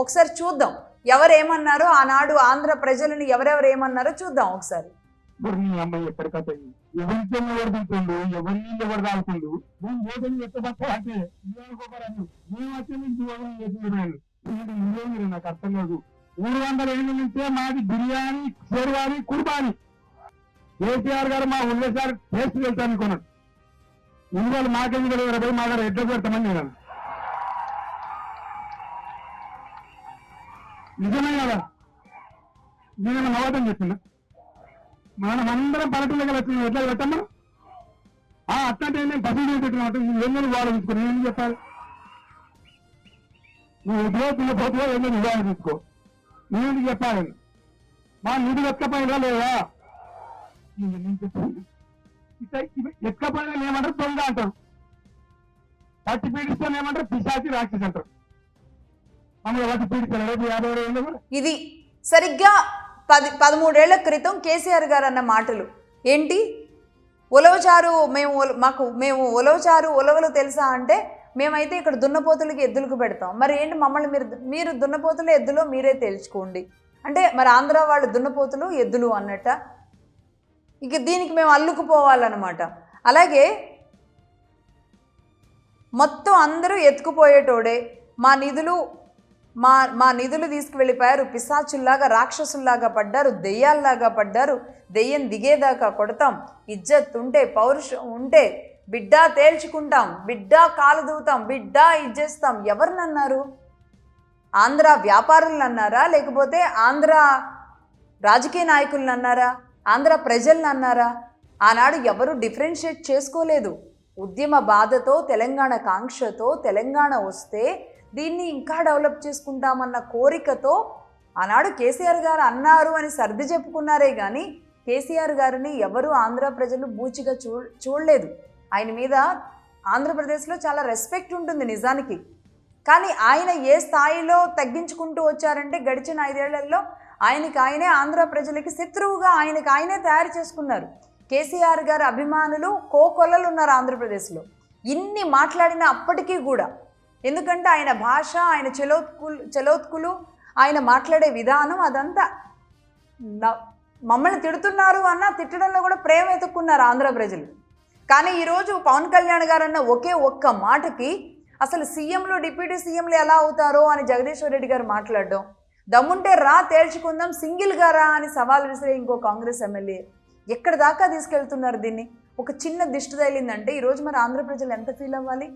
ఒకసారి చూద్దాం ఎవరేమన్నారో ఆనాడు ఆంధ్ర ప్రజలను ఎవరెవరు ఏమన్నారో చూద్దాం ఒకసారి. అమ్మాయి ఎక్కడికైతే ఎవరితో ఎవరుతుండు ఎవరిని ఎవరు తాగుతుండు నేను ఓటమి ఎక్కబట్టే మేము వచ్చే నాకు అర్థం కాదు. 300 ఏళ్ళ నుంచే మాది బిర్యానీ షేర్వాణి కుర్బానీ. కేసీఆర్ గారు మా ఉన్నసారి టేస్ట్ వెళ్తాను అనుకున్నాడు. ఇందులో మాకెందుకు 20 మా గారు ఎట్లా పెడతామని నేను నిజమే కదా. నేను నవ్వటం చెప్తున్నా మనం అందరం పల్లెటూళ్ళకి వచ్చిన ఎట్లా పెట్టాం మనం అట్లాంటి నేను పశువులు పెట్టినమాట ఎన్నో వాళ్ళు తీసుకో నేను ఏం చెప్పాలి. నువ్వు ఉద్యోగంలో పోతున్నా ఎన్నో వివాహం తీసుకో నేను చెప్పాలి. మా నిధులు ఎక్కపోయినా లేదా ఎక్కపోయినా ఏమంటారు దొంగ అంటారు. పట్టి పీడిస్తే ఏమంటారు పిశాచి రాక్షసి అంటారు. మమ్మల్ని పట్టి పీడిస్తారు 50 ఏళ్ళు కూడా. ఇది సరిగ్గా 13 ఏళ్ల క్రితం కేసీఆర్ గారు అన్న మాటలు ఏంటి? ఉలవచారు మేము ఉలవచారు ఉలవలు తెలుసా అంటే మేమైతే ఇక్కడ దున్నపోతులకి ఎద్దులకు పెడతాం. మరి ఏంటి మమ్మల్ని మీరు దున్నపోతులు ఎద్దులో మీరే తేల్చుకోండి అంటే మరి ఆంధ్ర వాళ్ళు దున్నపోతులు ఎద్దులు అన్నట్ట. ఇక దీనికి మేము అల్లుకుపోవాలన్నమాట. అలాగే మొత్తం అందరూ ఎత్తుకుపోయేటోడే మా నిధులు తీసుకువెళ్ళిపోయారు. పిశాచుల్లాగా రాక్షసుల్లాగా పడ్డారు, దెయ్యాల్లాగా పడ్డారు. దెయ్యం దిగేదాకా కొడతాం. ఇజ్జత్ ఉంటే పౌరుషం ఉంటే బిడ్డా తేల్చుకుంటాం, బిడ్డా కాలు దూతాం, బిడ్డా ఇజ్జేస్తాం. ఎవరినన్నారు? ఆంధ్ర వ్యాపారులను అన్నారా? లేకపోతే ఆంధ్ర రాజకీయ నాయకులను అన్నారా? ఆంధ్ర ప్రజలను అన్నారా? ఆనాడు ఎవరు డిఫరెన్షియేట్ చేసుకోలేదు. ఉద్యమ బాధతో తెలంగాణ కాంక్షతో తెలంగాణ వస్తే దీన్ని ఇంకా డెవలప్ చేసుకుంటామన్న కోరికతో ఆనాడు కేసీఆర్ గారు అన్నారు అని సర్ది చెప్పుకున్నారే కానీ కేసీఆర్ గారిని ఎవరు ఆంధ్ర ప్రజలు బూచిగా చూడలేదు. ఆయన మీద ఆంధ్రప్రదేశ్లో చాలా రెస్పెక్ట్ ఉంటుంది నిజానికి. కానీ ఆయన ఏ స్థాయిలో తగ్గించుకుంటూ వచ్చారంటే గడిచిన 5 ఏళ్లలో ఆయనే ఆంధ్ర ప్రజలకి శత్రువుగా ఆయనే తయారు చేసుకున్నారు. కేసీఆర్ గారి అభిమానులు కోకొల్లలు ఉన్నారు ఆంధ్రప్రదేశ్లో. ఇన్ని మాట్లాడిన అప్పటికీ కూడా, ఎందుకంటే ఆయన భాష, ఆయన చలోత్కులు, ఆయన మాట్లాడే విధానం అదంతా మమ్మల్ని తిడుతున్నారు అన్న తిట్టడంలో కూడా ప్రేమ ఎత్తుక్కున్నారు ఆంధ్ర ప్రజలు. కానీ ఈరోజు పవన్ కళ్యాణ్ గారు అన్న ఒక్క మాటకి అసలు సీఎంలు డిప్యూటీ సీఎంలు ఎలా అవుతారో అని జగదీశ్వర్ రెడ్డి గారు మాట్లాడడం, దమ్ముంటే రా తేల్చుకుందాం సింగిల్గా రా అని సవాల్ విసిరే ఇంకో కాంగ్రెస్ ఎమ్మెల్యే ఎక్కడి దాకా తీసుకెళ్తున్నారు దీన్ని. ఒక చిన్న దిష్టి తగిలిందంటే ఈరోజు మరి ఆంధ్ర ప్రజలు ఎంత ఫీల్ అవ్వాలి?